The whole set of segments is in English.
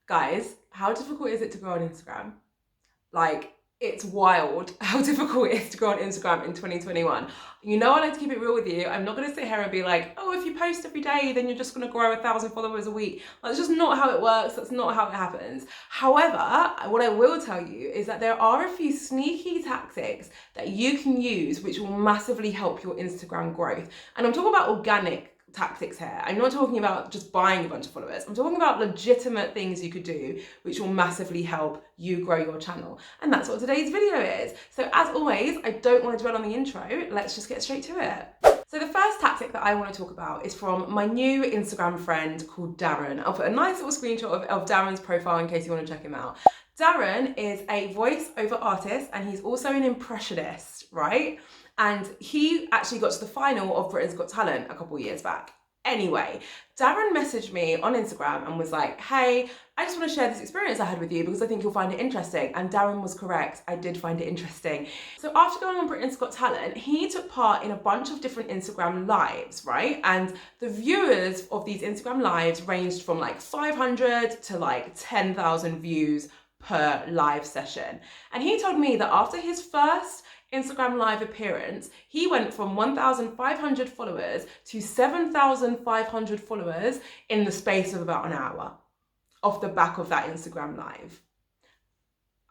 Guys, how difficult is it to grow on Instagram? Like, it's wild how difficult it is to grow on Instagram in 2021. You know, I like to keep it real with you. I'm not going to sit here and be like, oh, if you post every day, then you're just going to grow 1,000 followers a week. That's just not how it works. That's not how it happens. However, what I will tell you is that there are a few sneaky tactics that you can use which will massively help your Instagram growth. And I'm talking about organic tactics here. I'm not talking about just buying a bunch of followers. I'm talking about legitimate things you could do which will massively help you grow your channel. And that's what today's video is. So as always, I don't want to dwell on the intro. Let's just get straight to it. So the first tactic that I want to talk about is from my new Instagram friend called Darren. I'll put a nice little screenshot of Darren's profile in case you want to check him out. Darren is a voiceover artist and he's also an impressionist, right? And he actually got to the final of Britain's Got Talent a couple of years back. Anyway, Darren messaged me on Instagram and was like, hey, I just want to share this experience I had with you because I think you'll find it interesting. And Darren was correct. I did find it interesting. So after going on Britain's Got Talent, he took part in a bunch of different Instagram lives, right? And the viewers of these Instagram lives ranged from like 500 to like 10,000 views per live session. And he told me that after his first Instagram live appearance, he went from 1,500 followers to 7,500 followers in the space of about an hour off the back of that Instagram live.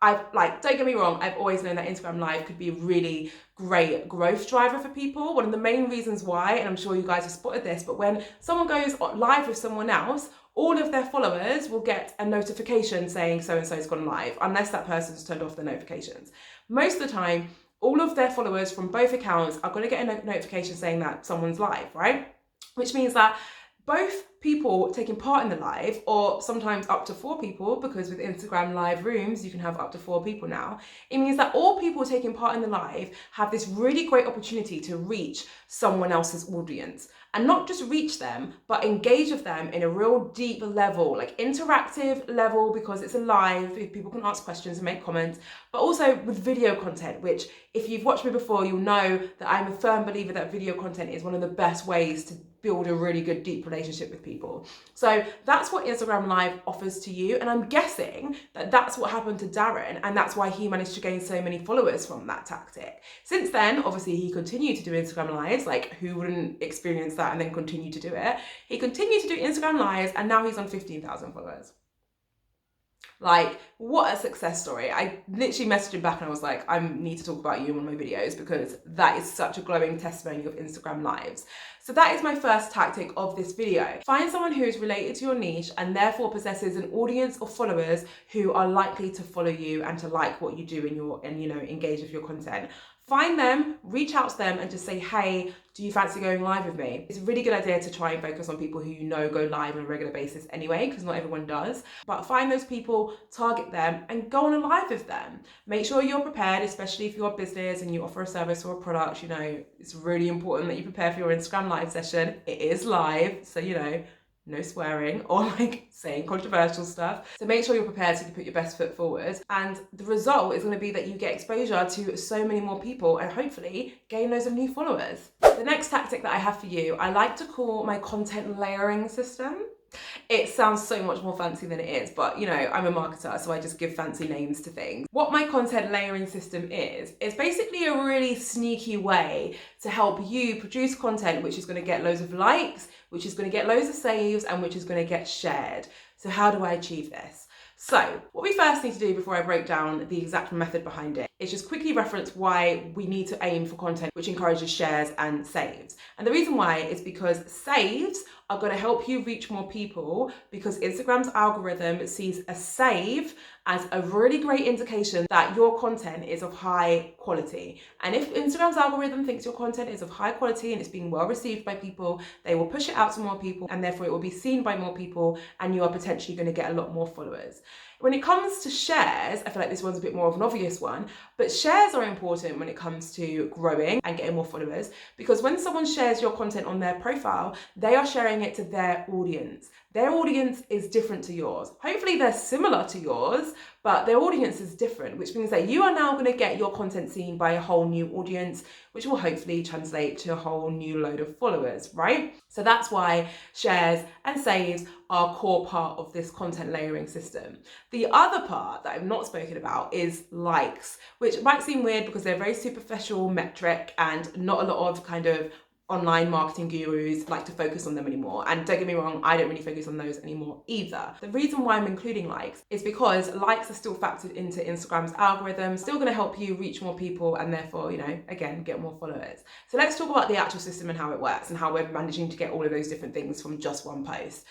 Don't get me wrong, I've always known that Instagram live could be a really great growth driver for people. One of the main reasons why, and I'm sure you guys have spotted this, but when someone goes live with someone else, all of their followers will get a notification saying so-and-so's gone live, unless that person's turned off the notifications. Most of the time, all of their followers from both accounts are going to get a notification saying that someone's live, right? Which means that both people taking part in the live, or sometimes up to 4 people, because with Instagram live rooms, you can have up to 4 people now. It means that all people taking part in the live have this really great opportunity to reach someone else's audience. And not just reach them, but engage with them in a real deep level, like interactive level, because it's a live, people can ask questions and make comments, but also with video content, which if you've watched me before, you'll know that I'm a firm believer that video content is one of the best ways to build a really good deep relationship with people. So that's what Instagram Live offers to you. And I'm guessing that that's what happened to Darren, and that's why he managed to gain so many followers from that tactic. Since then, obviously he continued to do Instagram Lives, like who wouldn't experience that and then continue to do it? He continued to do Instagram Lives and now he's on 15,000 followers. Like, what a success story. I literally messaged him back and I was like, I need to talk about you in one of my videos because that is such a glowing testimony of Instagram Lives. So that is my first tactic of this video. Find someone who is related to your niche and therefore possesses an audience of followers who are likely to follow you and to like what you do and engage with your content. Find them, reach out to them and just say, hey, do you fancy going live with me? It's a really good idea to try and focus on people who you know go live on a regular basis anyway, because not everyone does. But find those people, target them and go on a live with them. Make sure you're prepared, especially if you're a business and you offer a service or a product. It's really important that you prepare for your Instagram live session. It is live, so no swearing or like saying controversial stuff. So make sure you're prepared so you can put your best foot forward. And the result is going to be that you get exposure to so many more people and hopefully gain loads of new followers. The next tactic that I have for you, I like to call my content layering system. It sounds so much more fancy than it is, but I'm a marketer, so I just give fancy names to things. What my content layering system is basically a really sneaky way to help you produce content which is going to get loads of likes, which is going to get loads of saves, and which is going to get shared. So how do I achieve this? So what we first need to do before I break down the exact method behind it is just quickly reference why we need to aim for content which encourages shares and saves. And the reason why is because saves are going to help you reach more people, because Instagram's algorithm sees a save as a really great indication that your content is of high quality. And if Instagram's algorithm thinks your content is of high quality and it's being well received by people, they will push it out to more people and therefore it will be seen by more people and you are potentially going to get a lot more followers. When it comes to shares, I feel like this one's a bit more of an obvious one, but shares are important when it comes to growing and getting more followers, because when someone shares your content on their profile, they are sharing it to their audience. Their audience is different to yours. Hopefully they're similar to yours, but their audience is different, which means that you are now going to get your content seen by a whole new audience, which will hopefully translate to a whole new load of followers, right? So that's why shares and saves are a core part of this content layering system. The other part that I've not spoken about is likes, which might seem weird because they're a very superficial metric and not a lot of kind of online marketing gurus like to focus on them anymore. And don't get me wrong, I don't really focus on those anymore either. The reason why I'm including likes is because likes are still factored into Instagram's algorithm, still going to help you reach more people and therefore, you know, again, get more followers. So let's talk about the actual system and how it works and how we're managing to get all of those different things from just one post.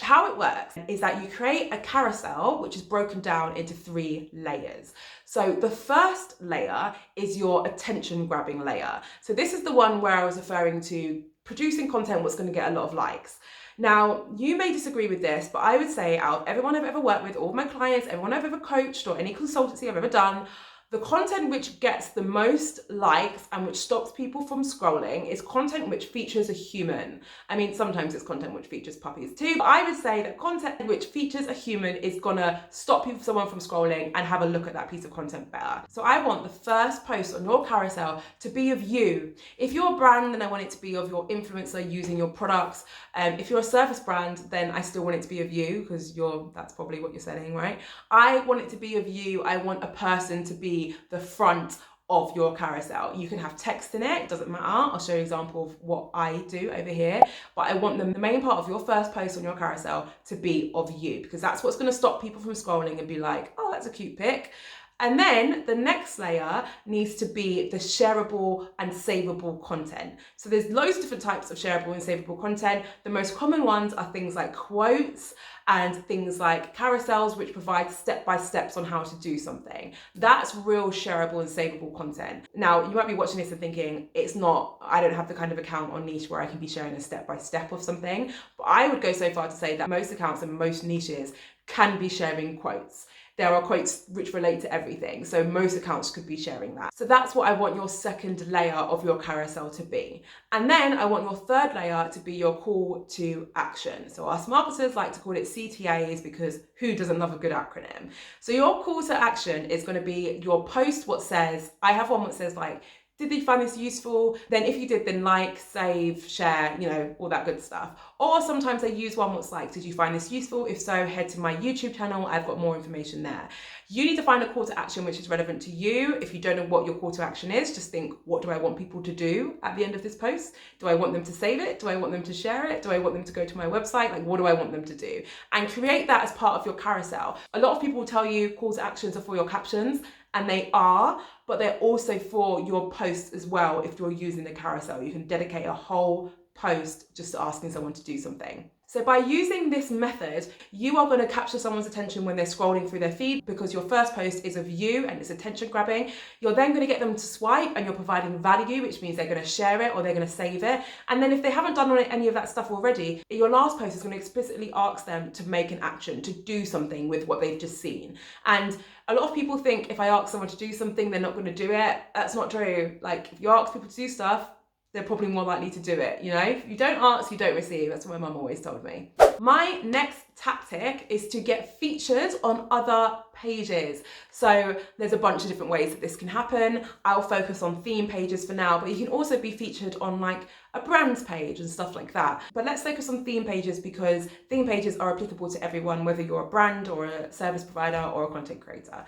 How it works is that you create a carousel, which is broken down into 3 layers. So the first layer is your attention grabbing layer. So this is the one where I was referring to producing content what's going to get a lot of likes. Now, you may disagree with this, but I would say out of everyone I've ever worked with, all of my clients, everyone I've ever coached or any consultancy I've ever done, the content which gets the most likes and which stops people from scrolling is content which features a human. I mean, sometimes it's content which features puppies too, but I would say that content which features a human is gonna stop someone from scrolling and have a look at that piece of content better. So I want the first post on your carousel to be of you. If you're a brand, then I want it to be of your influencer using your products. If you're a service brand, then I still want it to be of you because that's probably what you're selling, right? I want it to be of you. I want a person to be the front of your carousel. You can have text in it, doesn't matter. I'll show you an example of what I do over here, but I want the main part of your first post on your carousel to be of you because that's what's going to stop people from scrolling and be like, oh, that's a cute pic. And then the next layer needs to be the shareable and savable content. So there's loads of different types of shareable and savable content. The most common ones are things like quotes and things like carousels, which provide step-by-steps on how to do something. That's real shareable and savable content. Now, you might be watching this and thinking, I don't have the kind of account on niche where I can be sharing a step-by-step of something. But I would go so far to say that most accounts and most niches can be sharing quotes. There are quotes which relate to everything, so most accounts could be sharing that. So that's what I want your second layer of your carousel to be. And then I want your third layer to be your call to action. So us marketers like to call it CTAs because who doesn't love a good acronym? So your call to action is going to be your post I have one that says like, did you find this useful? Then if you did, then like, save, share, you know, all that good stuff. Or sometimes I use one that's like, did you find this useful? If so, head to my YouTube channel. I've got more information there. You need to find a call to action which is relevant to you. If you don't know what your call to action is, just think, what do I want people to do at the end of this post? Do I want them to save it? Do I want them to share it? Do I want them to go to my website? Like, what do I want them to do? And create that as part of your carousel. A lot of people will tell you call to actions are for your captions, and they are, but they're also for your posts as well. If you're using the carousel, you can dedicate a whole post just to asking someone to do something. So by using this method, you are going to capture someone's attention when they're scrolling through their feed because your first post is of you and it's attention grabbing. You're then going to get them to swipe and you're providing value, which means they're going to share it or they're going to save it. And then if they haven't done any of that stuff already, your last post is going to explicitly ask them to make an action, to do something with what they've just seen. And a lot of people think if I ask someone to do something, they're not going to do it. That's not true. Like if you ask people to do stuff, they're probably more likely to do it, you know? If you don't ask, you don't receive. That's what my mum always told me. My next tactic is to get featured on other pages. So there's a bunch of different ways that this can happen. I'll focus on theme pages for now, but you can also be featured on like a brand's page and stuff like that. But let's focus on theme pages because theme pages are applicable to everyone, whether you're a brand or a service provider or a content creator.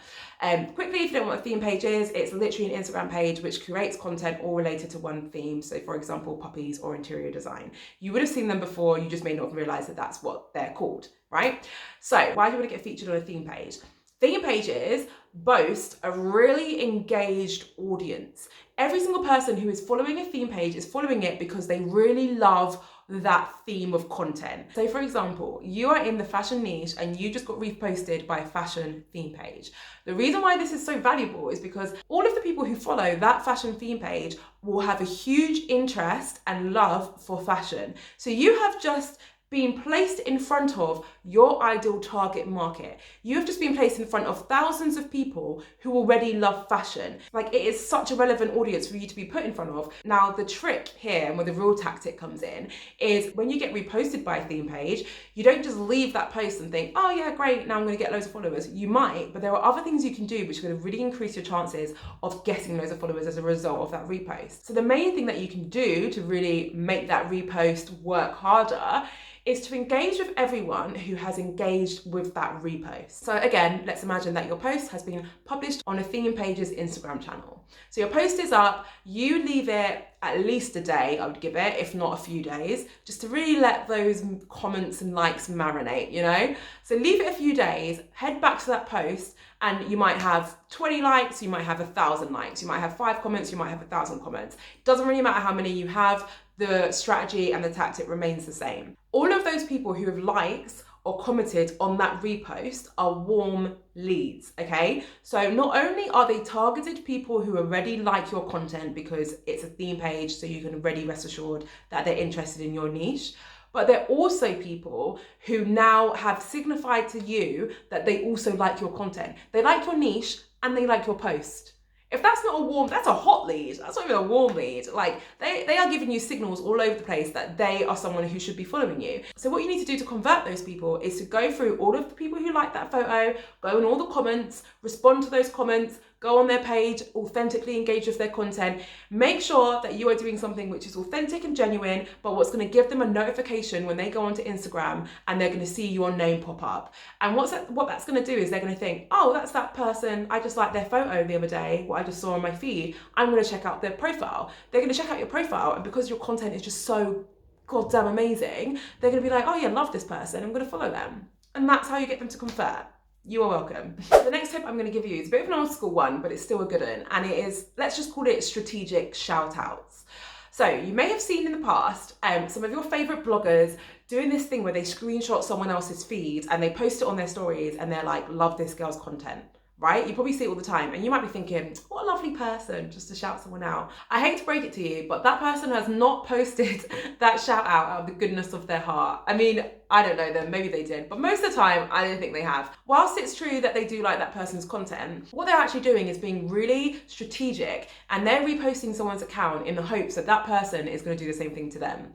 Quickly, if you don't know what a theme page is, it's literally an Instagram page which curates content all related to one theme. So for example, puppies or interior design. You would have seen them before, you just may not realize that that's what they're called, right? So why do you want to get featured on a theme page? Theme pages boast a really engaged audience. Every single person who is following a theme page is following it because they really love that theme of content. So for example, you are in the fashion niche and you just got reposted by a fashion theme page. The reason why this is so valuable is because all of the people who follow that fashion theme page will have a huge interest and love for fashion. So you have just being placed in front of your ideal target market. You have just been placed in front of thousands of people who already love fashion. Like, it is such a relevant audience for you to be put in front of. Now, the trick here, and where the real tactic comes in, is when you get reposted by a theme page, you don't just leave that post and think, oh yeah, great, now I'm gonna get loads of followers. You might, but there are other things you can do which are gonna really increase your chances of getting loads of followers as a result of that repost. So the main thing that you can do to really make that repost work harder is to engage with everyone who has engaged with that repost. So again, let's imagine that your post has been published on a theme page's Instagram channel. So your post is up, you leave it at least a day, I would give it, if not a few days, just to really let those comments and likes marinate, you know? So leave it a few days, head back to that post, and you might have 20 likes, you might have 1,000 likes, you might have 5 comments, you might have 1,000 comments. Doesn't really matter how many you have, the strategy and the tactic remains the same. All of those people who have liked or commented on that repost are warm leads, okay? So not only are they targeted people who already like your content because it's a theme page, so you can already rest assured that they're interested in your niche, but they're also people who now have signified to you that they also like your content. They like your niche and they like your post. If that's not a warm, that's a hot lead. That's not even a warm lead. Like, they are giving you signals all over the place that they are someone who should be following you. So what you need to do to convert those people is to go through all of the people who like that photo, go in all the comments, respond to those comments, go on their page, authentically engage with their content. Make sure that you are doing something which is authentic and genuine, but what's going to give them a notification when they go onto Instagram and they're going to see your name pop up. And what that's going to do is they're going to think, oh, that's that person. I just liked their photo the other day, what I just saw on my feed. I'm going to check out their profile. They're going to check out your profile, and because your content is just so goddamn amazing, they're going to be like, oh yeah, love this person, I'm going to follow them. And that's how you get them to convert. You are welcome. The next tip I'm going to give you is a bit of an old school one, but it's still a good one. And it is, let's just call it strategic shout outs. So you may have seen in the past some of your favorite bloggers doing this thing where they screenshot someone else's feed and they post it on their stories and they're like, love this girl's content. Right? You probably see it all the time, and you might be thinking, what a lovely person, just to shout someone out. I hate to break it to you, but that person has not posted that shout out of the goodness of their heart. I mean, I don't know them, maybe they did, but most of the time, I don't think they have. Whilst it's true that they do like that person's content, what they're actually doing is being really strategic, and they're reposting someone's account in the hopes that that person is going to do the same thing to them.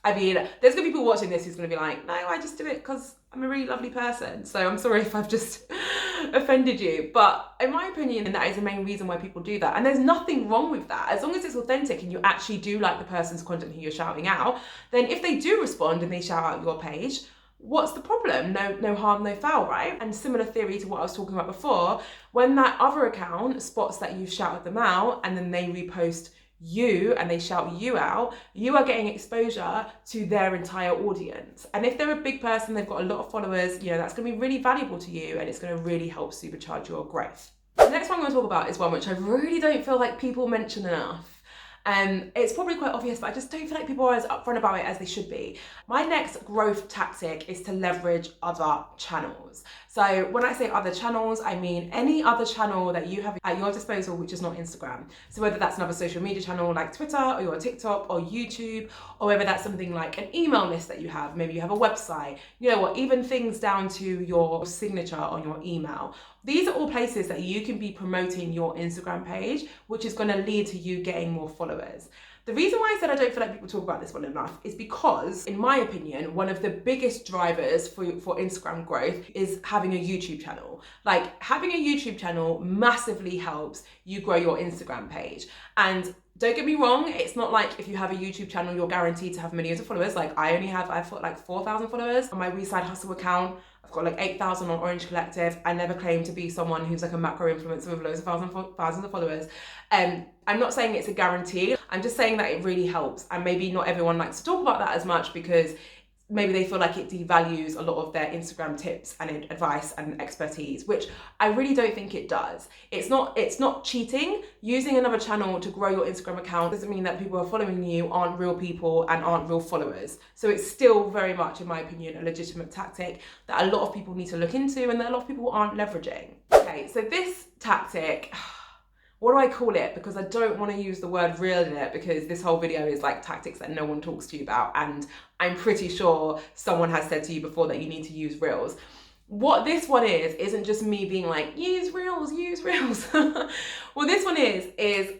I mean, there's gonna be people watching this who's gonna be like, no, I just do it because I'm a really lovely person. So I'm sorry if I've just offended you. But in my opinion, that is the main reason why people do that. And there's nothing wrong with that. As long as it's authentic and you actually do like the person's content who you're shouting out, then if they do respond and they shout out your page, what's the problem? No harm, no foul, right? And similar theory to what I was talking about before, when that other account spots that you've shouted them out and then they repost you and they shout you out, you are getting exposure to their entire audience. And if they're a big person, they've got a lot of followers, you know, that's going to be really valuable to you, and it's going to really help supercharge your growth. The next one I'm going to talk about is one which I really don't feel like people mention enough. It's probably quite obvious, but I just don't feel like people are as upfront about it as they should be. My next growth tactic is to leverage other channels. So when I say other channels, I mean any other channel that you have at your disposal, which is not Instagram. So whether that's another social media channel like Twitter or your TikTok or YouTube, or whether that's something like an email list that you have, maybe you have a website, you know what, even things down to your signature on your email. These are all places that you can be promoting your Instagram page, which is going to lead to you getting more followers. The reason why I said I don't feel like people talk about this one enough is because, in my opinion, one of the biggest drivers for Instagram growth is having a YouTube channel. Like, having a YouTube channel massively helps you grow your Instagram page. And don't get me wrong, it's not like if you have a YouTube channel, you're guaranteed to have millions of followers. Like, I've got like 4,000 followers on my We Side Hustle account. I've got like 8,000 on Orange Collective. I never claim to be someone who's like a macro influencer with loads of thousands of followers. I'm not saying it's a guarantee. I'm just saying that it really helps. And maybe not everyone likes to talk about that as much because maybe they feel like it devalues a lot of their Instagram tips and advice and expertise, which I really don't think it does. It's not cheating. Using another channel to grow your Instagram account doesn't mean that people who are following you aren't real people and aren't real followers. So it's still very much, in my opinion, a legitimate tactic that a lot of people need to look into and that a lot of people aren't leveraging. Okay, so this tactic, what do I call it? Because I don't want to use the word reel in it, because this whole video is like tactics that no one talks to you about. And I'm pretty sure someone has said to you before that you need to use reels. What this one isn't just me being like, use reels, use reels. What this one is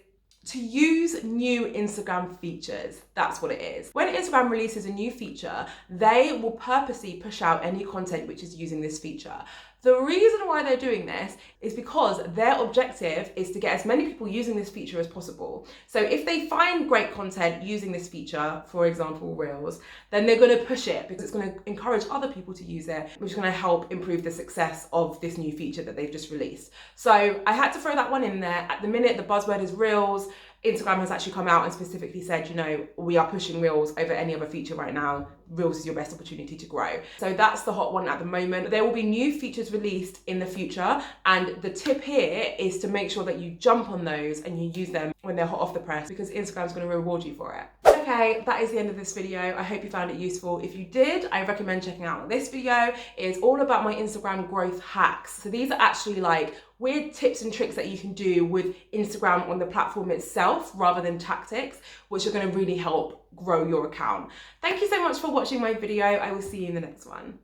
to use new Instagram features. That's what it is. When Instagram releases a new feature, they will purposely push out any content which is using this feature. The reason why they're doing this is because their objective is to get as many people using this feature as possible. So if they find great content using this feature, for example, Reels, then they're going to push it because it's going to encourage other people to use it, which is going to help improve the success of this new feature that they've just released. So I had to throw that one in there. At the minute, the buzzword is Reels. Instagram has actually come out and specifically said, you know, we are pushing Reels over any other feature right now. Reels is your best opportunity to grow. So that's the hot one at the moment. There will be new features released in the future. And the tip here is to make sure that you jump on those and you use them when they're hot off the press, because Instagram's going to reward you for it. Okay, that is the end of this video. I hope you found it useful. If you did, I recommend checking out this video. It's all about my Instagram growth hacks. So these are actually like weird tips and tricks that you can do with Instagram on the platform itself rather than tactics, which are going to really help grow your account. Thank you so much for watching my video. I will see you in the next one.